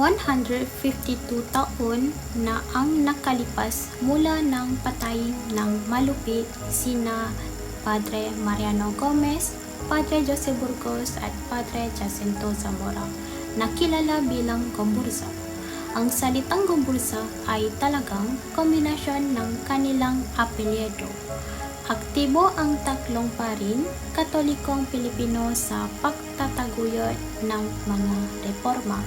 152 taon na ang nakalipas mula ng patayin ng malupit sina Padre Mariano Gomez, Padre Jose Burgos at Padre Jacinto Zamora na kilala bilang Gomburza. Ang salitang Gomburza ay talagang kombinasyon ng kanilang apelyido. Aktibo ang tatlong paring Katolikong Pilipino sa pagtataguyod ng mga reforma.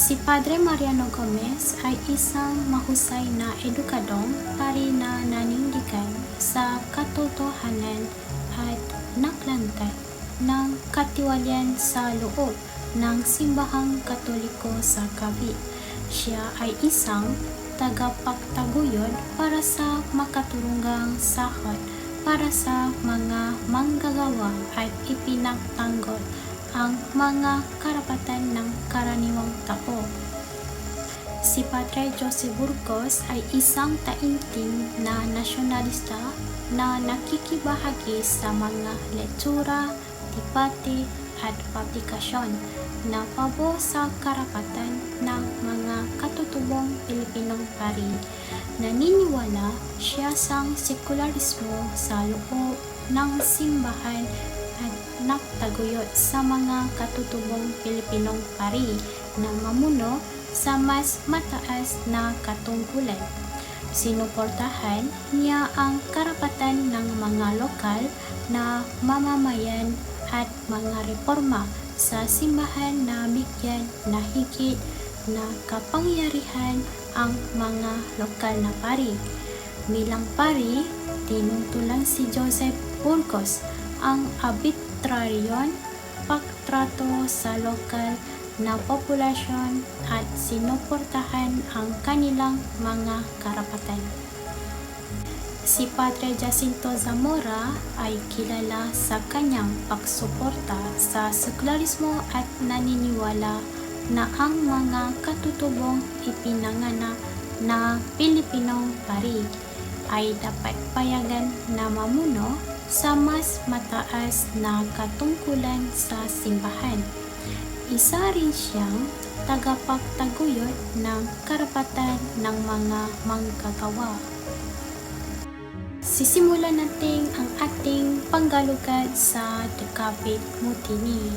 Si Padre Mariano Gomez ay isang mahusay na edukadong pari na nanindigan sa katotohanan at naglantad ng katiwalian sa loob ng simbahang Katoliko sa Cavite. Siya ay isang tagapagtaguyod para sa makaturungang sahod para sa mga manggagawa at ipinagtanggol ang mga karapatan ng karaniwang tao. Si Padre Jose Burgos ay isang taimtim na nasyonalista na nakikibahagi sa mga letsura, debate at publikasyon na pabor sa karapatan ng mga katutubong Pilipinong pari. Naniniwala siya sa sekularismo sa loob ng simbahan at nagtaguyod sa mga katutubong Pilipinong pari na mamuno sa mas mataas na katungkulan. Sinuportahan niya ang karapatan ng mga lokal na mamamayan at mga reforma sa simbahan na bigyan na higit na kapangyarihan ang mga lokal na pari. Bilang pari, tinutulan si Joseph Burgos ang arbitraryong pagtrato sa lokal na populasyon at sinuportahan ang kanilang mga karapatan. Si Padre Jacinto Zamora ay kilala sa kanyang pagsuporta sa sekularismo at naniniwala na ang mga katutubong ipinanganak na Pilipinong pari ay dapat payagan na mamuno sa mas mataas na katungkulan sa simbahan. Isa rin siyang tagapagtaguyod ng karapatan ng mga manggagawa. Sisimulan natin ang ating panggalugad sa The Cavite Mutiny.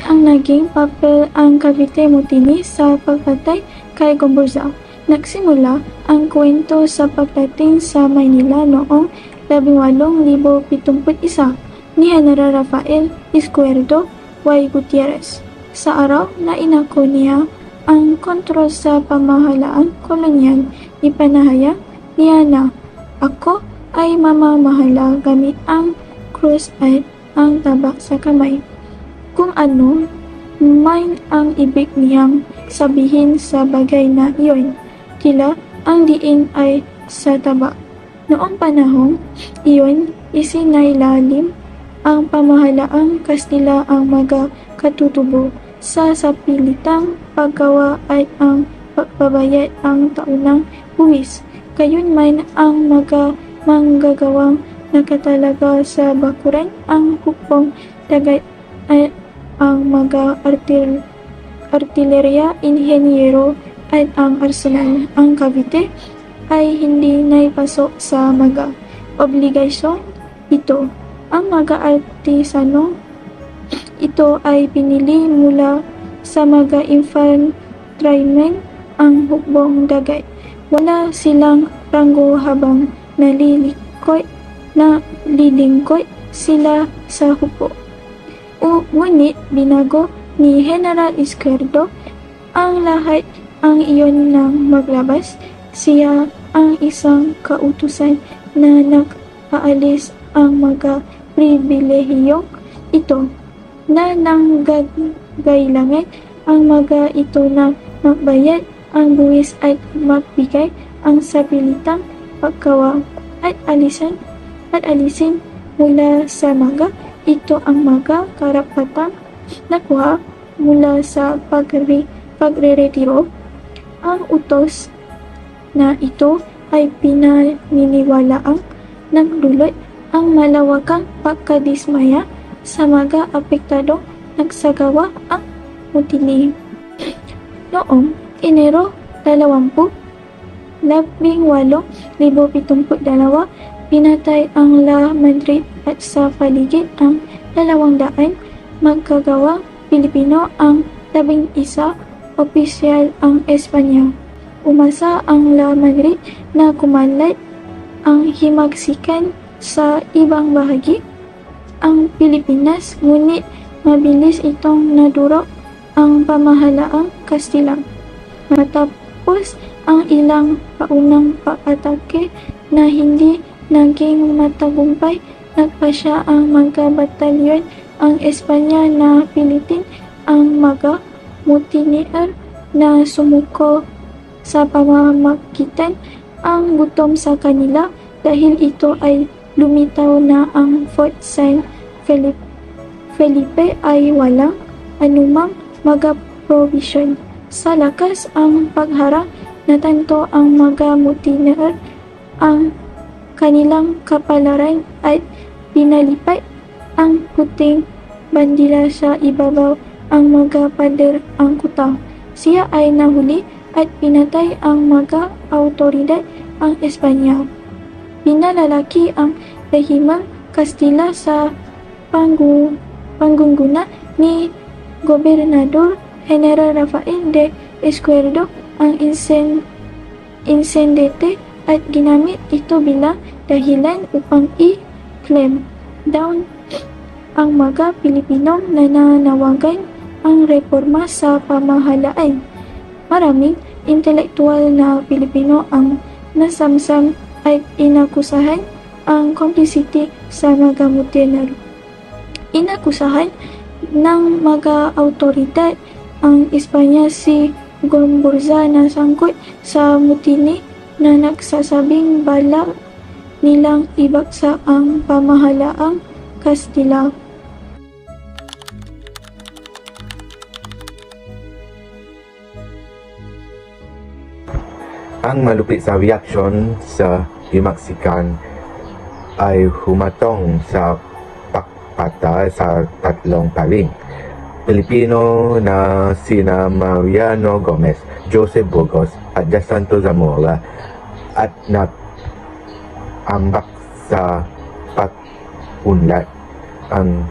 Ang naging papel ang Cavite Mutiny sa pagpatay kay Gomburza. Nagsimula ang kwento sa pagdating sa Maynila noong 1871 ni General Rafael Izquierdo Y. Gutierrez. Sa araw na inako niya ang kontrol sa pamahalaan kolonyal, ipanahayag niya na ako ay mamamahala gamit ang krus at ang tabak sa kamay. Kung ano man ang ibig niyang sabihin sa bagay na iyon, tila ang diin ay sa tabak. Noong panahong iyon, isinailalim ang pamahalaang Kastila ang mga katutubo sa sapilitang paggawa at ang pagbabayad ang taunang buwis. Gayunman ang mga manggagawang nakatalaga sa bakuran, ang hukbong dagat at ang mga artilerya, inhenyero at ang arsenal. Ang Cavite ay hindi naipasok sa mga obligasyon ito. Ang mga artisano ito ay pinili mula sa mga infantrymen ang hukbong dagat. Wala silang ranggo habang nalilingkod sila sa hukbo. Ngunit binago ni General Izquierdo ang lahat ang iyon nang maglabas. Siya ang isang kautusan na nag-aalis ang mga pribilehiyong ito na nanggagailangan ang mga ito na magbayad ang buwis at magbigay ang sapilitang paggawa at alisin mula sa mga ito ang mga karapatang nakuha mula sa pagre-retiro. Ang utos na ito ay pinaniniwalaang nagdulot ang malawakang pagkadismaya sa mga apektadong nagsagawa ang mutiny. Noong Enero 20, 1872, pinatay ang La Madrid at sa paligid ang 200 magkagawang Pilipino, ang 11 opisyal ang Espanya. Umasa ang La Madrid na kumalat ang himagsikan sa ibang bahagi ang Pilipinas, ngunit mabilis itong nadurog ang pamahalaang Kastila. Matapos ang ilang paunang pag-atake na hindi naging matagumpay, nagpasya ang mga batalyon ang Espanya na pilitin ang mga mutineer na sumuko sa pamamagitan ang gutom sa kanila dahil ito ay lumitaw na ang Fort San Felipe ay walang anumang mga provision. Sa lakas ang pagharang, natanto ang mga mutineer ang kanilang kapalaran at pinalipat ang puting bandila sa ibabaw ang mga pader ang kuta. Siya ay nahuli at pinatay ang mga autoridad ang Espanya. Pinalalaki ang rehimeng Kastila sa panggunguna ni Gobernador General Rafael de Izquierdo ang insendete at ginamit ito bilang dahilan upang i-clamp down ang mga Pilipinong nananawagan ang reforma sa pamahalaan. Maraming intelektuwal na Pilipino ang nasamsam at inakusahan ang complicity sa mga mutineer. Inakusahan ng mga autoridad ang Espanya si Gomburza na sangkot sa mutiny na nagsasabing balak nilang ibagsak ang pamahalaang Kastila. Ang malupit sa reaksyon sa himagsikan ay humatong sa pagpatay sa tatlong paring Pilipino na sina Mariano Gomez, Joseph Burgos at Jacinto Zamora at nag-ambak sa pag-unlad ang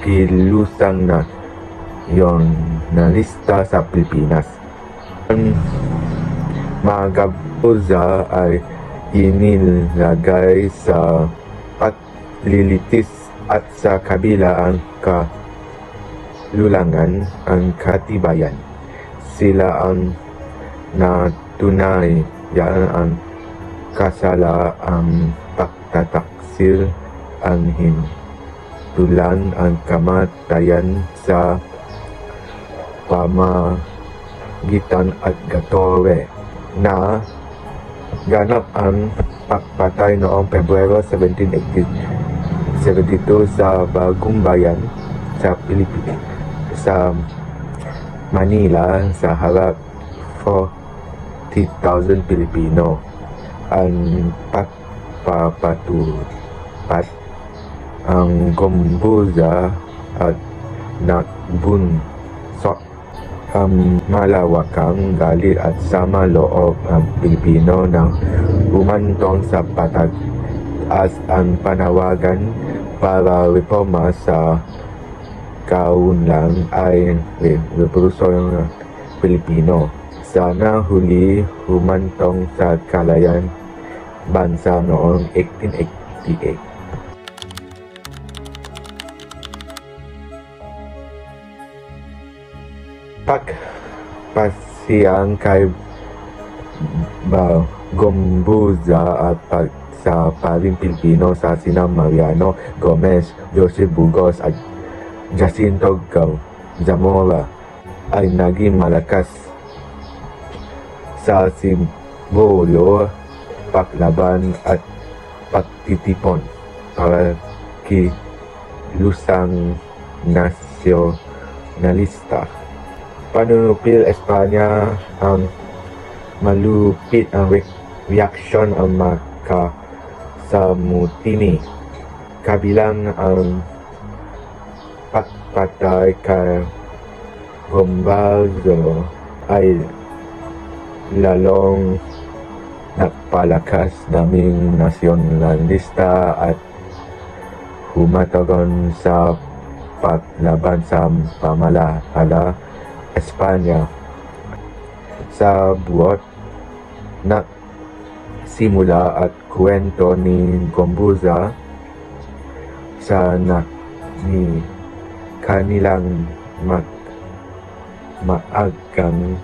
kilusang nasyonalista sa Pilipinas. Ang mga Burza ay inilagay sa paglilitis at sa kabila ang lulangan ang katibayan. Sila ang natunay ang kasala ang pagtataksil ang hintulan ang kamatayan sa pamagitan at gatore na ganap ang pagpatay noong Pebrero 1772 sa Bagong Bayan sa Pilipinas sa Manila sa harap 40,000 Pilipino. Ang pagpapatupat ang Gomburza at nagbunsot ang malawakang galit at sama loob ang Pilipino nang humantong sa pataas ang panawagan para reforma sa kaunlang ay revolusyon Pilipino. Sana huli humantong sa kalayan bansa noong 1888. Pagpasiyang kay Gomburza at sa paring Pilipino sa sina Mariano Gomez, Joseph Burgos at Jacinto Zamora ay naging malakas sa simbolo, paglaban at pagtitipon para kilusang nasyonalista. Panunupil Espanya ang malupit ang reaksyon ang sa mutiny, kabilang ang pagpatay kay Gombaldo ay lalong nagpalakas daming nasyonalista at humatagon sa paglaban sa pamahala Espanya. Sa buot na simula at kwento ni Gombuza sa ni kanilang maagang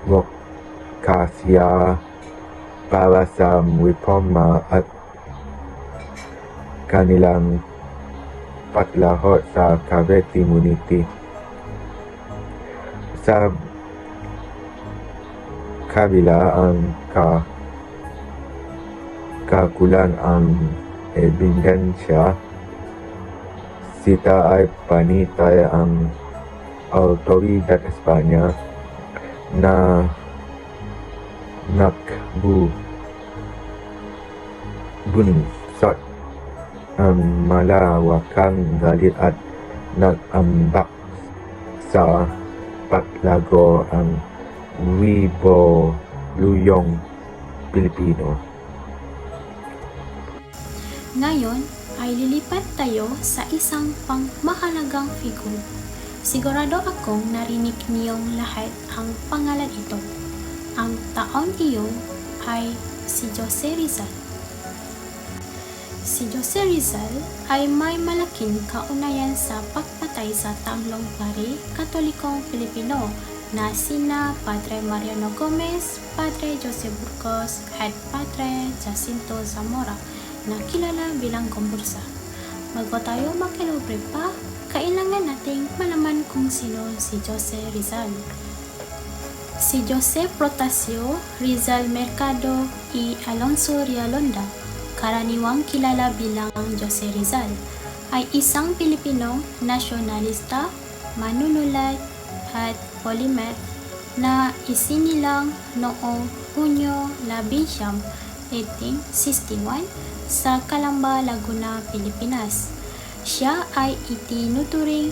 advokasya para sa reforma at kanilang paglahot sa Cavite Community. Sa kabila ang kakulang ang ebidensya, sita ay panitay ang autoridad Espanya na nagbunsot ang malawakang galit at nag-ambak sa paglago ang Revoluyong Pilipino. Ngayon ay lilipat tayo sa isang pangmahalagang figur. Sigurado akong narinig niyong lahat ang pangalan ito. Ang taong iyon ay si Jose Rizal. Si Jose Rizal ay may malaking kaunayan sa pagpatay sa tatlong pari Katolikong Pilipino na sina Padre Mariano Gomez, Padre Jose Burgos at Padre Jacinto Zamora na kilala bilang Gombursa. Bago tayo makilubre pa, kailangan nating malaman kung sino si Jose Rizal. Si Jose Protasio Rizal Mercado y Alonso Rialonda, karaniwang kilala bilang Jose Rizal, ay isang Pilipino nasyonalista, manunulat at polymath na isinilang noong Hunyo 11, 1861 sa Calamba, Laguna, Pilipinas. Siya ay itinuturing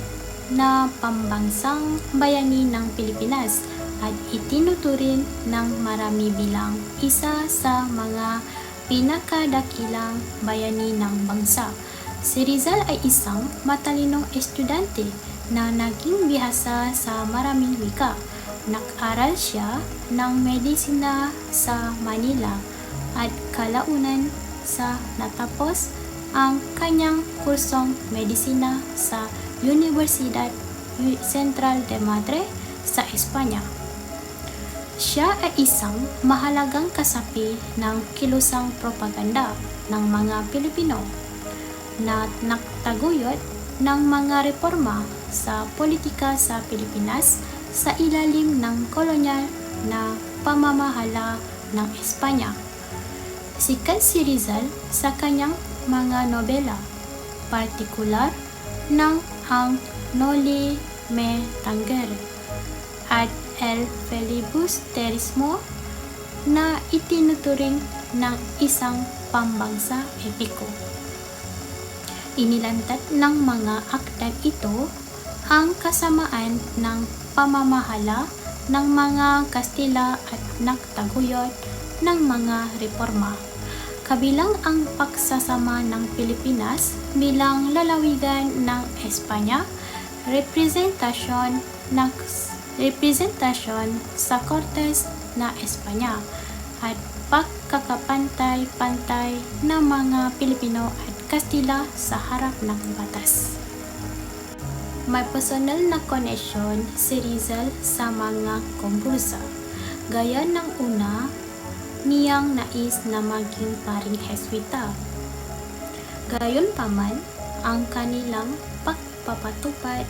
na pambansang bayani ng Pilipinas at itinuturing ng marami bilang isa sa mga pinakadakilang bayani ng bansa. Si Rizal ay isang matalinong estudyante na naging bihasa sa maraming wika. Nag-aral siya ng medisina sa Manila at kalaunan sa natapos ang kanyang kursong medisina sa Universidad Central de Madrid sa Espanya. Siya ay isang mahalagang kasapi ng kilusang propaganda ng mga Pilipino na nagtaguyod ng mga reforma sa politika sa Pilipinas sa ilalim ng kolonyal na pamamahala ng Espanya. Sikat si Rizal sa kanyang mga nobela, partikular ng ang Noli Me Tangere at El Filibusterismo na itinuturing ng isang pambangsa epiko. Inilantad ng mga akdang ito ang kasamaan ng pamamahala ng mga Kastila at nagtaguyod ng mga reforma. Kabilang ang pagsasama ng Pilipinas bilang lalawigan ng Espanya, representasyon sa Cortes na Espanya, at pagkakapantay-pantay ng mga Pilipino at Kastila sa harap ng batas. May personal na koneksyon si Rizal sa mga Gombursa, gaya ng una niyang nais na maging paring Heswita. Gayunpaman, ang kanilang pagpapatupad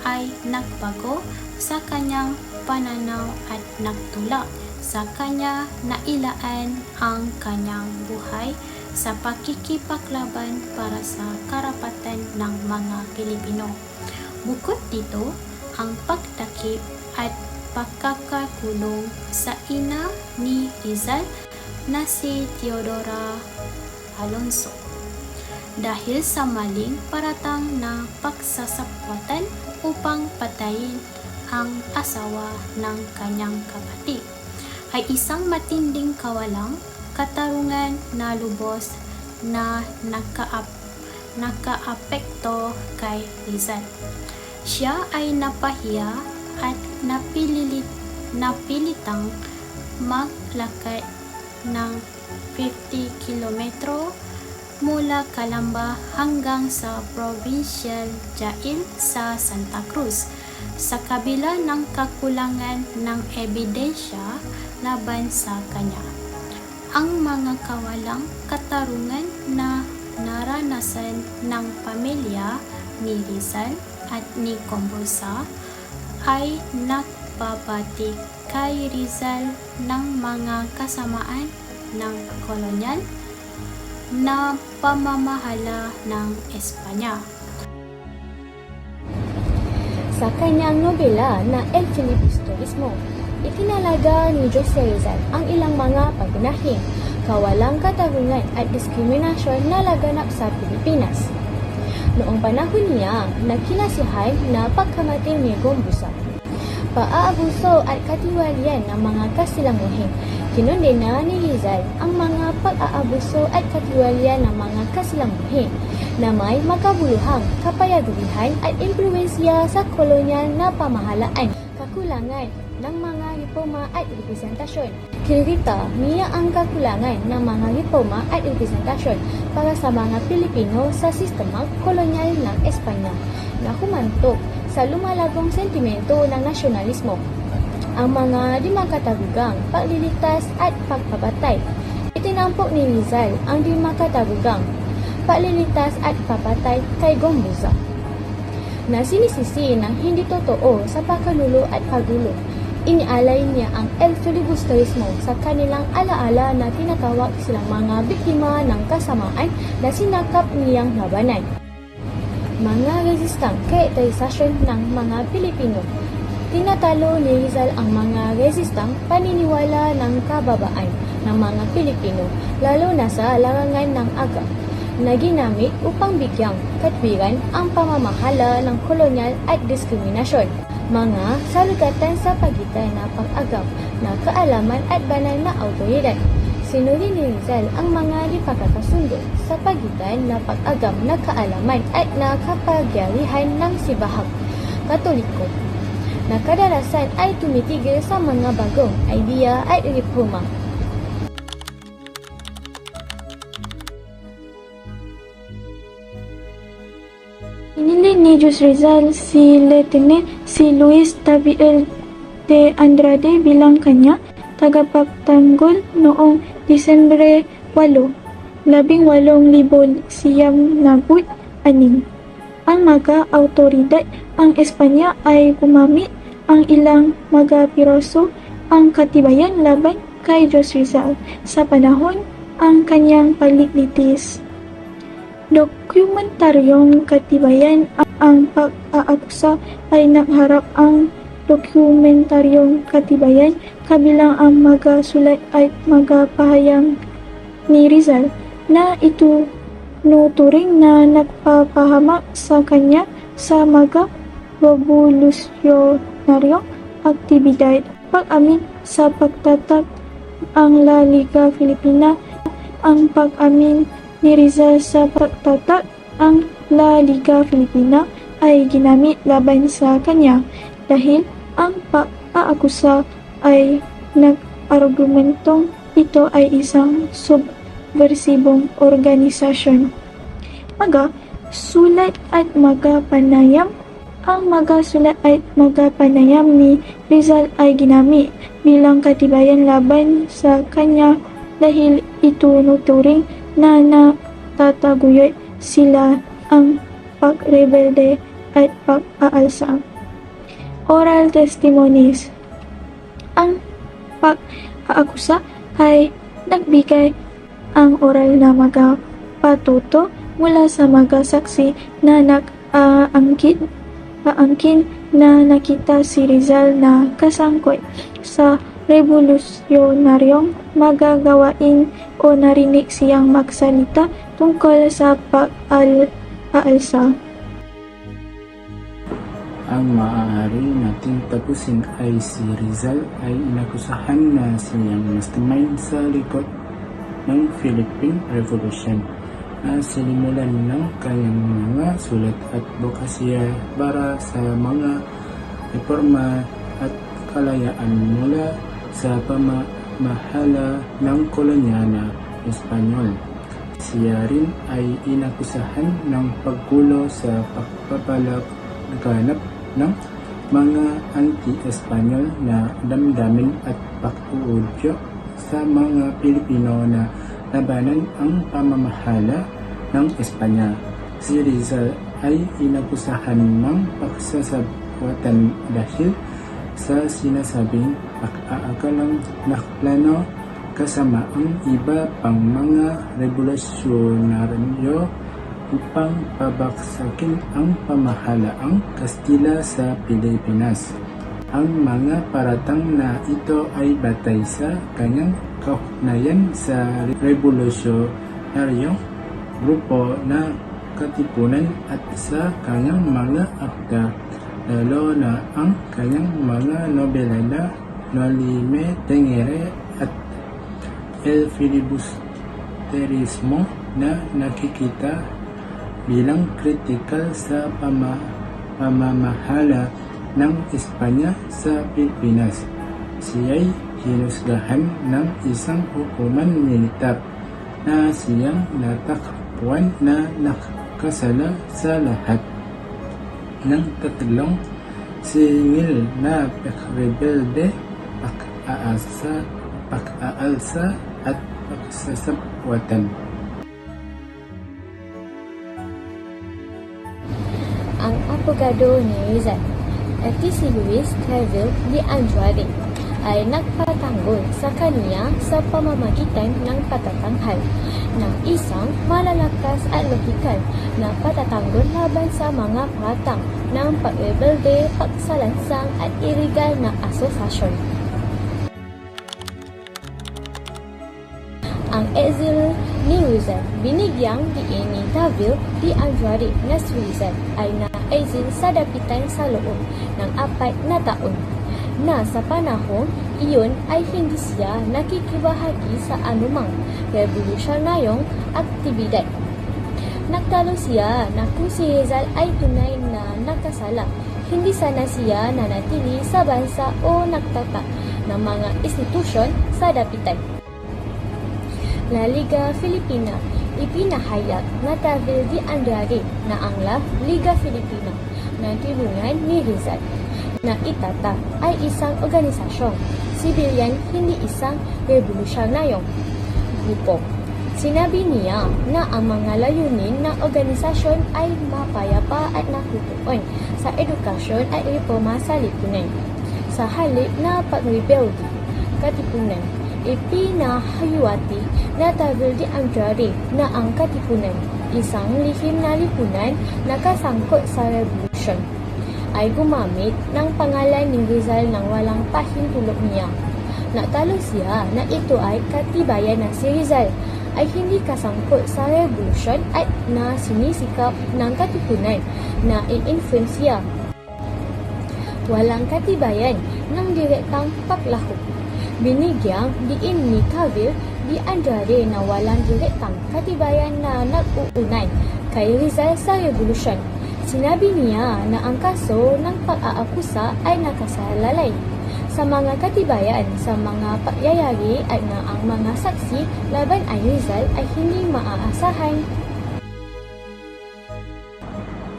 ay nagbago sa kanyang pananaw at nagtulak sa kanya na ilaan ang kanyang buhay sa pakikipaglaban para sa karapatan ng mga Pilipino. Bukod dito, ang pagtakip at pagkakakulong sa ina ni Rizal na si Teodora Alonso. dahil sa maling paratang na pagsasapwatan upang patayin ang asawa ng kanyang kapatid ay isang matinding kawalang katarungan na lubos na nakaapekto kay Rizal. Siya ay napahiya at napilitang maglakad ng 50 kilometro mula Calamba hanggang sa Provincial Jail sa Santa Cruz sa kabila ng kakulangan ng ebidensya laban sa kanya. Ang mga kawalang katarungan na naranasan ng pamilya ni Rizal at ni Gombuza ay nagbabati kay Rizal ng mga kasamaan ng kolonyal na pamamahala ng Espanya. Sa kanyang nobela na El Filibusterismo, itinalaga ni Jose Rizal ang ilang mga pangunahing kawalang katarungan at diskriminasyon na laganap sa Pilipinas. Noong panahon niya, nakinasihan na pagkamatay ni Gombuza, paaabuso at katiwalian ng mga kasilamuhin. Kinondena ni Rizal ang mga pag-aabuso at katiwalian ng mga kasilamuhin na may makabuluhang kapayagalihan at impluensya sa kolonyal na pamahalaan, kakulangan ng mga reforma at representasyon. Kinrita niya ang kakulangan ng mga reforma at representasyon para sa mga Pilipino sa sistema kolonyal ng Espanya na humantok sa lumalagong sentimento ng nasyonalismo. Ang mga di makatagugang paglilitas at pagpapatay. Itinampok ni Rizal ang di makatagugang paglilitas at papatay kay Gombuza na sinisisi ng hindi totoo sa pagkanulo at paggulo. Inialay niya ang El Filibusterismo sa kanilang alaala na tinatawag silang mga biktima ng kasamaan na sinakap niyang labanan. Mga resistang karakterisasyon ng mga Pilipino. Tinatalo ni Rizal ang mga resistang paniniwala ng kababaan ng mga Pilipino, lalo na sa larangan ng agam, na ginamit upang bigyang katwiran ang pamamahala ng kolonyal at diskriminasyon. Mga salugatan sa pagitan na pag-agam na kaalaman at banal na autoridad. Sinuri ni Rizal ang mga di pagkakasundo sa pagitan na pag-agam na kaalaman at nakapagyarihan ng sibahag Katoliko, na kadalasan ay tumitigil sa mga bagong idea at reforma. Pinili ni Jose Rizal si Luis Tabiel de Andrade bilang kanya tagapagtanggol noong Disyembre 8, 1896. Ang mga autoridad ang Espanya ay gumamit ang ilang mga piroso ang katibayan laban kay Jose Rizal sa panahon ang kanyang paglilitis. Dokumentaryong katibayan ang pag-aakusa ay nagharap ang dokumentaryong katibayan kabilang ang mga sulat at mga pahayag ni Rizal na ito nuturing na nagpapahamak sa kanya sa mga revolusyonaryong aktibidad. Pag-amin sa pagtatag ang La Liga Filipina. Ang pag-amin ni Rizal sa pagtatag ang La Liga Filipina ay ginamit laban sa kanya dahil ang pag-aakusa ay nag-argumentong ito ay isang subversibong organisasyon. Mga sulat at mga panayam. Ang mga sulat at mga panayam ni Rizal ay ginamit bilang katibayan laban sa kanya dahil ito nuturing na natataguyod sila ang pagrebelde at pag-aalsa. Oral testimonies. Ang pag-aakusa ay nagbigay ang oral na mga patuto mula sa mga saksi na nag-aangkin na nakita si Rizal na kasangkot sa revolusyonaryong magagawain o narinig siyang magsalita tungkol sa pag-aalsa. Ang maaari nating tapusin ay si Rizal ay inakusahan na siyang mastermind sa likod ng Philippine Revolution na sinimulan ng kanyang mga sulat at bokasya para sa mga reforma at kalayaan mula sa pamamahala ng kolonya na Espanyol. Siya rin ay inakusahan ng paggulo sa pagpapalaganap ng mga anti-Espanyol na damdamin at pag-uudyo sa mga Pilipino na labanan ang pamamahala ng Espanya. Si Rizal ay inakusahan ng pagsasabwatan dahil sa sinasabing pag-aakalang nakaplano kasama ang iba pang mga revolusyonaryo upang pabagsakin ang pamahalaang Kastila sa Pilipinas. Ang mga paratang na ito ay batay sa kanyang kaugnayan sa revolusyonaryong grupo na katipunan at sa kanyang mga akda, lalo na ang kanyang mga nobela na Nolime Tengere at El Filibusterismo na nakikita bilang kritikal sa pamamahala ng Espanya sa Pilipinas. Siya'y hinusgahan ng isang hukuman militar na siyang natakpuan na nakasala sa lahat ng tatlong singil na pagrebelde, pag-aalsa at pagsasabwatan. Ang abogado ni Rizal, si Luis Clavel de Andrade, ay nagpatanggol sa kanya sa pamamagitan ng patatanghal ng isang malalakas at lohikal na patatanggol laban sa mga paratang ng pagrebelde, pagsalansang at iligal na asosasyon. Ang exil ni Rizal, binigyang diin ni Clavel de Andrade na si Rizal ay na-exil sa dapitan sa loob ng 4 na taon, na sa panahon iyon ay hindi siya nakikibahagi sa anumang revolusyonaryong aktibidad. Nagtalo siya na kung si Rizal ay tunay na nakasala, hindi sana siya nanatili sa bansa o nagtata ng mga institusyon sa dapitan. La Liga Filipina ipinahayag na Clavel de Andrade na ang La Liga Filipina na tulungan ni Rizal na itata ay isang organisasyong sibilyan, hindi isang revolusyonaryong grupo. Sinabi niya na ang mga layunin ng organisasyon ay mapayapa at natutuon sa edukasyon at reforma sa lipunan. Sa halip na pagrebelde, katipunan, ipinahayuati na Clavel de Andrade na ang katipunan, isang lihim na lipunan na kasangkot sa revolusyon, ay gumamit ng pangalan ni Rizal ng walang pahintulot niya. Natalo siya na ito ay katibayan na si Rizal ay hindi kasangkot sa revolusyon at na sinisikap ng katipunan na i-influensya. Walang katibayan ng direktang paglahok. Binigyang diin ni Clavel de Andrade na walang direktang katibayan na nag-uunay kay Rizal sa revolusyon. Sinabi niya na ang kaso ng pag-aakusa ay nakasalalay sa mga katibayan sa mga pagyayari at na ang mga saksi laban ay Rizal ay hindi maaasahan.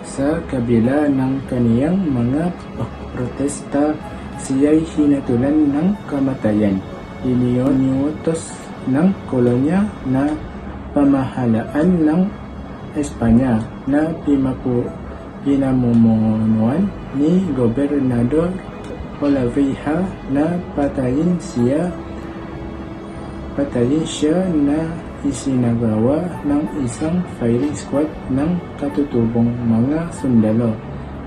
Sa kabila ng kaniyang mga protesta, siya'y hinatulan ng kamatayan. Iniutos ng kolonya na pamahalaan ng Espanya na pinamumunuan ni Gobernador Olaveja na patayin siya na isinagawa ng isang firing squad ng katutubong mga sundalo.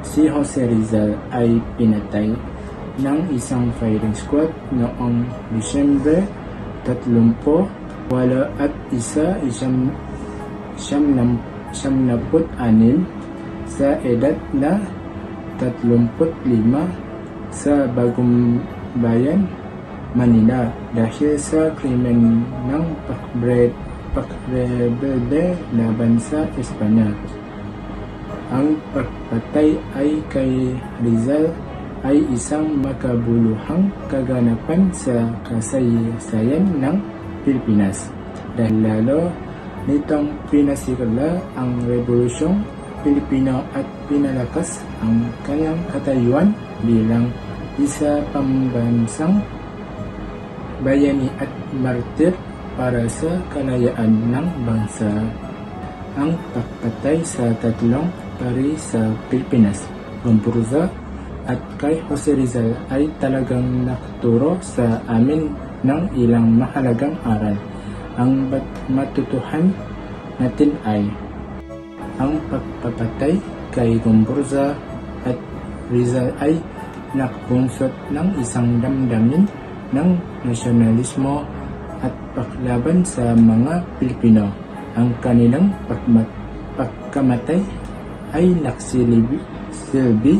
Si Jose Rizal ay pinatay ng isang firing squad noong Disyembre 38 at 1976 sa edad na 35 sa Bagong Bayan, Manila dahil sa krimen ng pagrebelde laban sa Espanya. Ang pagpatay ay kay Rizal ay isang makabuluhang kaganapan sa kasaysayan ng Pilipinas dahil lalo nitong pinasikala ang Rebolusyong Pilipino at pinalakas ang kanyang katayuan bilang isa pambansang bayani at martir para sa kalayaan ng bansa. Ang pagpatay sa tatlong pari sa Pilipinas, Gomburza at kay Jose Rizal ay talagang nakaturo sa amin ng ilang mahalagang aral. Ang matutuhan natin ay ang pagpapatay kay Gomburza at Rizal ay nakbunsot ng isang damdamin ng nasyonalismo at paglaban sa mga Pilipino. Ang kanilang pagkamatay ay nagsilbi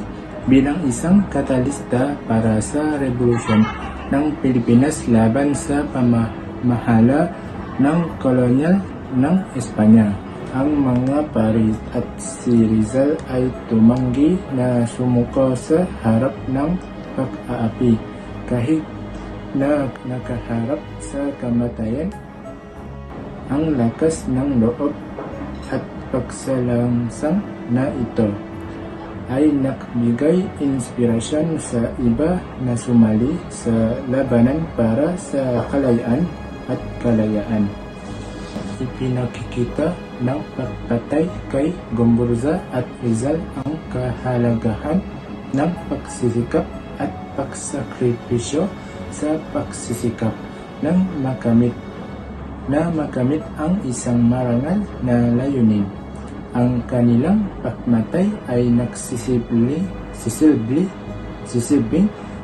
bilang isang katalista para sa revolusyon ng Pilipinas laban sa pamamahala ng kolonyal ng Espanya. Ang mga pari at si Rizal ay tumanggi na sumuko sa harap ng pag-aapi kahit na nakaharap sa kamatayan. Ang lakas ng loob at pagsalangsang na ito ay nagbigay inspirasyon sa iba na sumali sa labanan para sa kalayaan at kalayaan. Ipinakikita ng pagpatay kay Gomburza at Rizal ang kahalagahan ng pagsisikap at pagsakripisyo sa pagsisikap ng makamit ang isang marangal na layunin. Ang kanilang pagmatay ay nagsisilbing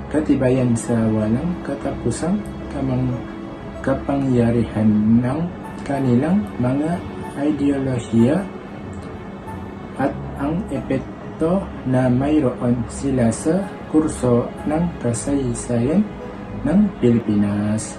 katibayan sa walang katapusang kapangyarihan ng kanilang mga ideolohiya at ang epekto na mayroon sila sa kurso ng kasaysayan ng Pilipinas.